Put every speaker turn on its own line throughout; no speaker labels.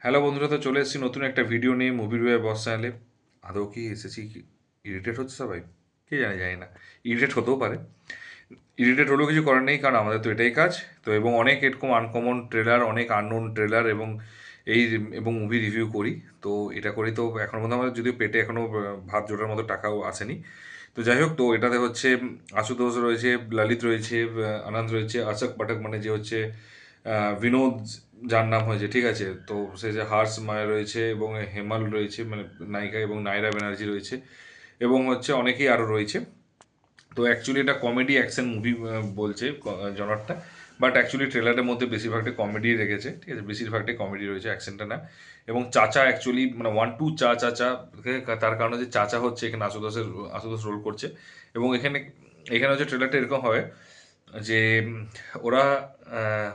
Hello বন্ধুরা, তো চলে এসেছি নতুন একটা ভিডিও নিয়ে মুভি রিভিউ বস চ্যানেলে। আদৌ কি এসেছি কি ইরিটেট হচ্ছে সবাই? কে জানি না, ইরিটেট হতেও পারে। ইরিটেট হলেও কিছু করার নেই, কারণ আমাদের তো এটাই কাজ। তো এবং অনেক এরকম আনকমন ট্রেলার, অনেক আননোন ট্রেলার এই এবং মুভি রিভিউ করি। তো এটা করি, তো এখন মধ্যে আমাদের যদিও পেটে এখনও ভাত জোটার মতো টাকাও আসেনি। তো যাই হোক, তো এটাতে হচ্ছে আশুতোষ রয়েছে, ললিত রয়েছে, আনন্দ রয়েছে, আশাক পাঠক মানে যে হচ্ছে বিনোদ, যার নাম হয়েছে, ঠিক আছে। তো সে যে হার্ষ মায়া রয়েছে এবং হেমাল রয়েছে মানে নায়িকা, এবং নায়রা ব্যানার্জি রয়েছে, এবং হচ্ছে অনেকেই আরও রয়েছে। তো অ্যাকচুয়ালি এটা কমেডি অ্যাকশন মুভি বলছে জনারটা। বাট অ্যাকচুয়ালি ট্রেলারের মধ্যে বেশিরভাগটাই কমেডি রেখেছে, ঠিক আছে, বেশিরভাগটাই কমেডি রয়েছে, অ্যাকশনটা না। এবং চাচা অ্যাকচুয়ালি মানে ওয়ান টু চাচা, তার কারণে যে চাচা হচ্ছে এখানে আশুতোষ রোল করছে। এবং এখানে এখানে হচ্ছে ট্রেলারটা এরকম হবে যে ওরা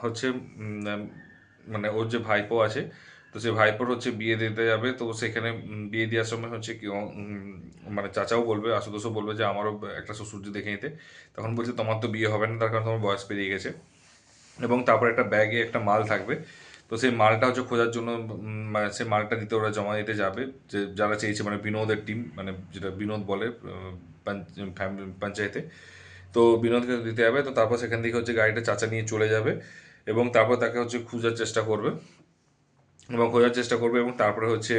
হচ্ছে মানে ওর যে ভাইপো আছে, তো সে ভাইপোর হচ্ছে বিয়ে দিতে যাবে। তো সেখানে বিয়ে দেওয়ার সময় হচ্ছে কি মানে চাচাও বলবে, আশুতোষও বলবে যে আমারও একটা শ্বশুরজি দেখে নিতে। তখন বলছে তোমার তো বিয়ে হবে না, তার কারণ তোমার বয়স পেরিয়ে গেছে। এবং তারপর একটা ব্যাগে একটা মাল থাকবে। তো সেই মালটা হচ্ছে খোঁজার জন্য মানে সে মালটা দিতে ওরা জমা দিতে যাবে, যে যারা চেয়েছে মানে বিনোদের টিম, মানে যেটা বিনোদ বলে পঞ্চায়েতে। তো বিনোদকে দিতে যাবে। তো তারপর সেখান থেকে হচ্ছে গাড়িটা চাচা নিয়ে চলে যাবে, এবং তারপর তাকে হচ্ছে খোঁজার চেষ্টা করবে। এবং তারপরে হচ্ছে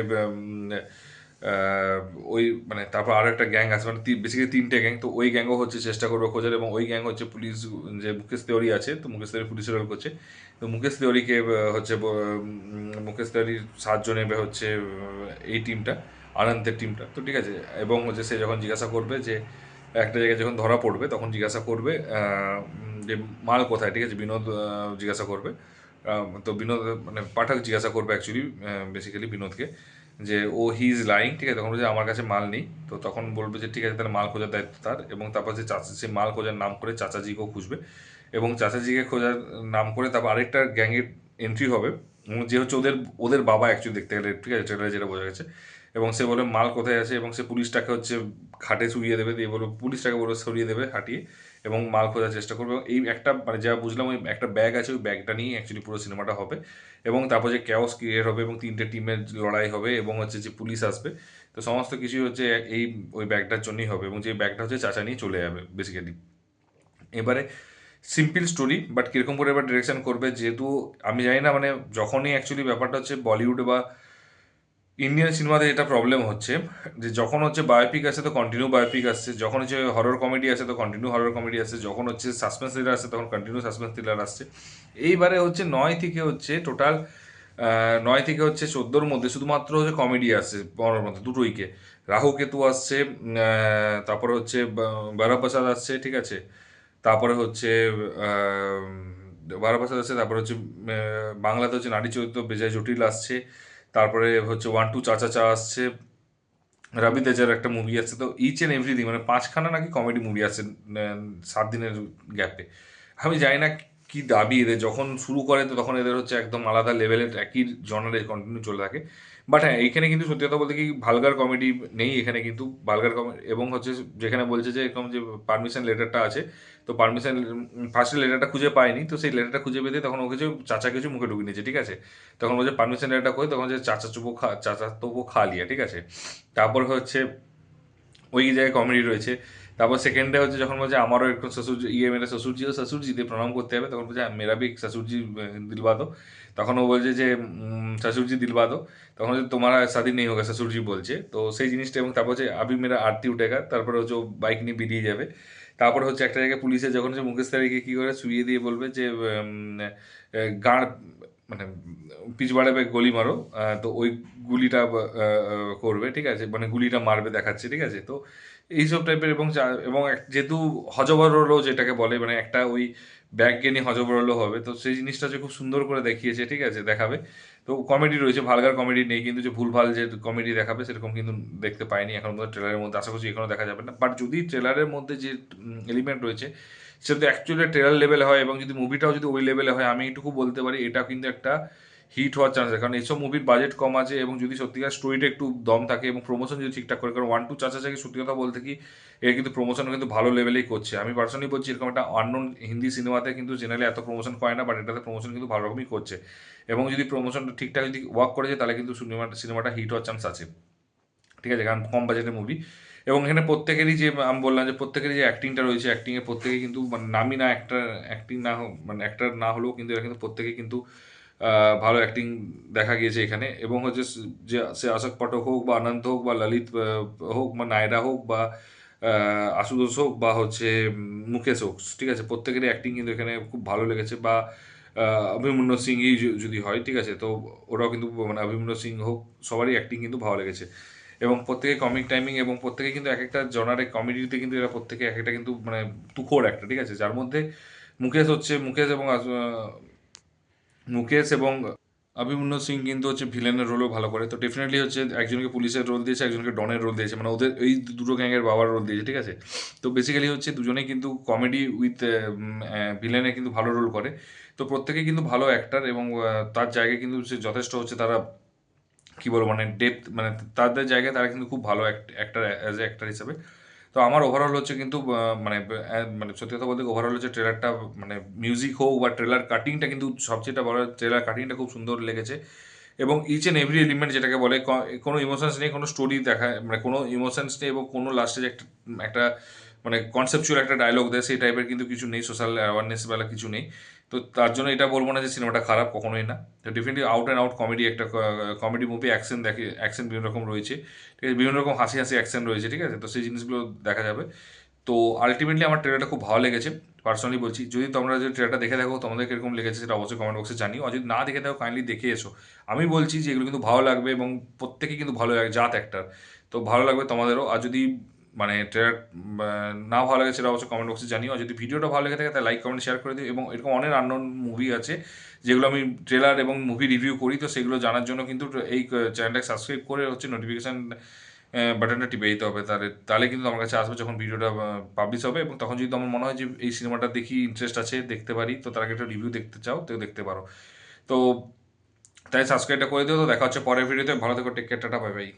আহ, ওই মানে তারপর আরো একটা গ্যাং আছে, মানে বেসিক্যালি তিনটে গ্যাং। তো ওই গ্যাংও হচ্ছে চেষ্টা করবে খোঁজার, এবং ওই গ্যাং হচ্ছে পুলিশ, যে মুকেশ তিওয়ারি আছে, তো মুকেশ তিওয়ারি পুলিশের রোল করছে। তো মুকেশ তিওয়ারিকে মুকেশ তিওয়ারির সাহায্য নেবে হচ্ছে এই টিমটা, আনন্দের টিমটা, তো ঠিক আছে। এবং হচ্ছে সে যখন জিজ্ঞাসা করবে যে একটা জায়গায় যখন ধরা পড়বে, তখন জিজ্ঞাসা করবে যে মাল কোথায়, ঠিক আছে, বিনোদ জিজ্ঞাসা করবে। তো বিনোদ মানে পাঠক জিজ্ঞাসা করবে অ্যাকচুয়ালি বেসিক্যালি বিনোদকে, যে হি ইজ লাইং, ঠিক আছে। তখন বলছে আমার কাছে মাল নেই। তো তখন বলবে যে ঠিক আছে, তাহলে মাল খোঁজার দায়িত্ব তার। এবং তারপর সে মাল খোঁজার নাম করে চাচাজিকেও খুঁজবে, এবং চাচাজিকে খোঁজার নাম করে তারপর আরেকটা গ্যাংয়ের এন্ট্রি হবে, এবং যে হচ্ছে ওদের ওদের বাবা অ্যাকচুয়ালি দেখতে গেলে, ঠিক আছে, ট্রেলারে যেটা বোঝা গেছে। এবং সে বলে মাল কোথায় আছে, এবং সে পুলিশটাকে হচ্ছে খাটে শুইয়ে দেবে, দিয়ে বলবে পুলিশটাকে বলে সরিয়ে দেবে হাঁটিয়ে, এবং মাল খোঁজার চেষ্টা করবে। এই একটা মানে যা বুঝলাম, ওই একটা ব্যাগ আছে, ওই ব্যাগটা নিয়ে অ্যাকচুয়ালি পুরো সিনেমাটা হবে। এবং তারপর যে ক্যাওস ক্রিয়েট হবে, এবং তিনটে টিমের লড়াই হবে, এবং হচ্ছে যে পুলিশ আসবে। তো সমস্ত কিছুই হচ্ছে এই ওই ব্যাগটার জন্যই হবে, এবং যে ব্যাগটা হচ্ছে চাচা নিয়ে চলে যাবে বেসিক্যালি। এবারে সিম্পল স্টোরি, বাট কীরকম করে এবার ডিরেকশন করবে, যেহেতু আমি জানি না, মানে যখনই অ্যাকচুয়ালি ব্যাপারটা হচ্ছে বলিউড বা ইন্ডিয়ান সিনেমাতে এটা প্রবলেম হচ্ছে, যে যখন হচ্ছে বায়োপিক আসে তো কন্টিনিউ বায়োপিক আসছে, যখন হচ্ছে হরর কমেডি আসে তো কন্টিনিউ হরর কমেডি আসছে, যখন হচ্ছে সাসপেন্স থ্রিলার আসছে তখন কন্টিনিউ সাসপেন্স থ্রিলার আসছে। এইবারে হচ্ছে 9 থেকে হচ্ছে 14-র মধ্যে শুধুমাত্র হচ্ছে কমেডি আসছে পনেরোর মধ্যে দুটোইকে। রাহু কেতু আসছে, তারপরে হচ্ছে বারাপ্রসাদ আসছে, ঠিক আছে। তারপরে হচ্ছে আহ, বারাপ্রসাদ আসছে, তারপরে হচ্ছে বাংলাতে হচ্ছে নারী চরিত্র বেজায় জটিল আসছে। তারপরে হচ্ছে ওয়ান টু চাচা চা আসছে, রবি তেজের একটা মুভি আছে। তো ইচ অ্যান্ড এভরিথিং মানে পাঁচখানা নাকি কমেডি মুভি আছে 7 দিনের গ্যাপে। আমি জানি না কি দাবি এদের, যখন শুরু করে তো তখন এদের হচ্ছে একদম আলাদা লেভেলের একই জনারে কন্টিনিউ চলে থাকে। বাট হ্যাঁ, এইখানে কিন্তু সত্যি কথা বলতে কি ভালগার কমেডি নেই এখানে, কিন্তু ভালগার কমেডি। এবং হচ্ছে যেখানে বলছে যে এরকম যে পারমিশন লেটারটা আছে, তো পারমিশন ফার্স্টে লেটারটা খুঁজে পায়নি, তো সেই লেটারটা খুঁজে পেতে তখন ও কিছু চাচা কিছু মুখে ঢুকিয়ে নিয়েছে, ঠিক আছে। তখন বলছে পারমিশন লেটারটা কই, তখন যে চাচা তো খা লিয়া, ঠিক আছে। তারপর হচ্ছে ওই জায়গায় কমেডি রয়েছে। তারপর সেকেন্ডে হচ্ছে যখন বলছে আমারও একটু শ্বশুর মেরে শ্বশুরজি দিয়ে প্রণাম করতে হবে, তখন বলছে মেরা भी শ্বশুরজি দিলবা দো। তখন ও বলছে যে শ্বশুরজি দিলবা দো। তখন হচ্ছে তোমার শাদি নেই হোগা, শ্বশুরজি বলছে। তো সেই জিনিসটা, এবং তারপর হচ্ছে আবি মেরা আরতি উঠেগা, তারপরে হচ্ছে ও বাইক নিয়ে বেরিয়ে যাবে। তারপরে হচ্ছে একটা জায়গায় পুলিশে যখন হচ্ছে মুকেশ তারিখে কী করে শুইয়ে দিয়ে বলবে যে গাঁড় মানে পিছবাড়ে গলি মারো, তো ওই গুলিটা করবে, ঠিক আছে, মানে গুলিটা মারবে দেখাচ্ছে, ঠিক আছে। তো এইসব টাইপের, এবং যেহেতু হজবরল যেটাকে বলে, মানে একটা ওই ব্যাগকে নিয়ে হজবরল হবে, তো সেই জিনিসটা যে খুব সুন্দর করে দেখিয়েছে, ঠিক আছে, দেখাবে। তো কমেডি রয়েছে, ভালগার কমেডি নেই, কিন্তু যে ভুলভাল যে কমেডি দেখাবে সেরকম কিন্তু দেখতে পাইনি এখন মধ্যে ট্রেলারের মধ্যে, আশা করছি এখনও দেখা যাবে না। বাট যদি ট্রেলারের মধ্যে যে এলিমেন্ট রয়েছে সেটা তো অ্যাকচুয়ালি ট্রেলার লেভেলে হয়, এবং যদি মুভিটাও যদি ওই লেভেলে হয়, আমি এইটুকু বলতে পারি এটা কিন্তু একটা হিট হওয়ার চান্স আছে, কারণ এইসব মুভির বাজেট কম আছে এবং যদি সত্যিকার স্টোরিটা একটু দম থাকে এবং প্রমোশন যদি ঠিকঠাক করে, কারণ 1 2 চাচা চাকে সত্যি কথা বলতে কি এর কিন্তু প্রমোশন কিন্তু ভালো লেভেলেই করছে। আমি পার্সোনালি বলছি এরকম একটা আননোন হিন্দি সিনেমাতে কিন্তু জেনারেলি এত প্রমোশন করে না, বাট এটাতে প্রমোশন কিন্তু ভালো রকমই করছে এবং যদি প্রমোশনটা ঠিকঠাক যদি ওয়ার্ক করেছে তাহলে কিন্তু সিনেমাটা হিট হওয়ার চান্স আছে, ঠিক আছে, কারণ কম বাজেটের মুভি। এবং এখানে প্রত্যেকেরই যে আমি বললাম যে প্রত্যেকেরই যে অ্যাক্টিংটা রয়েছে, অ্যাক্টিংয়ে প্রত্যেকেই কিন্তু মানে নামি না একটা অ্যাক্টিং না মানে অ্যাক্টার না হলেও কিন্তু এরা কিন্তু প্রত্যেকেই কিন্তু ভালো অ্যাক্টিং দেখা গিয়েছে এখানে। এবং হচ্ছে যে সে আশাক পাঠক হোক বা আনন্দ হোক বা ললিত হোক বা নায়রা হোক বা আশুতোষ হোক বা হচ্ছে মুকেশ হোক, ঠিক আছে, প্রত্যেকেরই অ্যাক্টিং কিন্তু এখানে খুব ভালো লেগেছে। বা অভিমন্যু সিংই যদি হয়, ঠিক আছে, তো ওরাও কিন্তু মানে অভিমন্যু সিং হোক, সবারই অ্যাক্টিং কিন্তু ভালো লেগেছে। এবং প্রত্যেকে কমিক টাইমিং এবং প্রত্যেকে কিন্তু এক একটা জনারে কমেডিতে কিন্তু এরা প্রত্যেকে এক একটা কিন্তু মানে তুখোড় একটা, ঠিক আছে, যার মধ্যে মুকেশ এবং অভিমন্যু সিং কিন্তু হচ্ছে ভিলেনের রোলও ভালো করে। তো ডেফিনেটলি হচ্ছে একজনকে পুলিশের রোল দিয়েছে, একজনকে ডনের রোল দিয়েছে, মানে ওদের এই দুটো গ্যাংয়ের বাবার রোল দিয়েছে, ঠিক আছে। তো বেসিক্যালি হচ্ছে দুজনেই কিন্তু কমেডি উইথ ভিলেনে কিন্তু ভালো রোল করে। তো প্রত্যেকেই কিন্তু ভালো অ্যাক্টার এবং তার জায়গায় কিন্তু সে যথেষ্ট হচ্ছে তারা কি বলবো মানে ডেপথ মানে তাদের জায়গায় তারা কিন্তু খুব ভালো অ্যাক্টার অ্যাজ এ অ্যাক্টার হিসেবে। তো আমার ওভারঅল হচ্ছে কিন্তু মানে সত্যি কথা বলতে ওভারঅল হচ্ছে ট্রেলারটা মানে মিউজিক হোক বা ট্রেলার কাটিংটা কিন্তু সবচেয়ে বড়, ট্রেলার কাটিংটা খুব সুন্দর লেগেছে। এবং ইচ অ্যান্ড এভরি এলিমেন্ট যেটাকে বলে কোনো ইমোশনস নেই, কোনো স্টোরি দেখায় মানে কোনো ইমোশনস নেই এবং কোনো লাস্টে যে একটা একটা মানে কনসেপচুয়াল একটা ডায়লগ দেয় সেই টাইপের কিন্তু কিছু নেই, সোশ্যাল অ্যাওয়ারনেস বেলা কিছু নেই। তো তার জন্য এটা বলবো না যে সিনেমাটা খারাপ, কখনোই না। তো definitely out and out comedy, একটা কমেডি মুভি, অ্যাকশন দেখে, অ্যাকশন বিভিন্ন রকম রয়েছে, ঠিক আছে, বিভিন্ন রকম হাসি হাসি অ্যাকশন রয়েছে, ঠিক আছে, তো সেই জিনিসগুলো দেখা যাবে। তো আলটিমেটলি আমার ট্রেলারটা খুব ভালো লেগেছে, পার্সোনালি বলছি। যদি তোমরা যদি ট্রেলারটা দেখে থাকো তোমাদের কিরকম লেগেছে সেটা অবশ্যই কমেন্ট বক্সে জানিও, আর যদি না দেখে থাকো কাইন্ডলি দেখে এসো। আমি বলছি যে এগুলো কিন্তু ভালো লাগবে এবং প্রত্যেকেই কিন্তু ভালো লাগে, জাত একটার, তো ভালো লাগবে তোমাদেরও। আর যদি মানে ট্রেলার না ভালো লাগে সেটা অবশ্যই কমেন্ট বক্সে জানিও। আর যদি ভিডিওটা ভালো লেগে থাকে তাহলে লাইক কমেন্ট শেয়ার করে দিও। এবং এরকম অনেক আননোন মুভি আছে যেগুলো আমি ট্রেলার এবং মুভি রিভিউ করি, তো সেগুলো জানার জন্য কিন্তু এই চ্যানেলটাকে সাবস্ক্রাইব করে হচ্ছে নোটিফিকেশান বাটনটা টিপে দিতে হবে, তাহলে তাহলে কিন্তু আমার কাছে আসবে যখন ভিডিওটা পাবলিশ হবে। এবং তখন যদি তোমার মনে হয় যে এই সিনেমাটা দেখি ইন্টারেস্ট আছে, দেখতে পারি, তো তার আগে একটা রিভিউ দেখতে চাও তো দেখতে পারো। তো তাই সাবস্ক্রাইবটা করে দিও। তো দেখা হচ্ছে পরের ভিডিওতে, ভালো থেকো, take care, tata, bye by.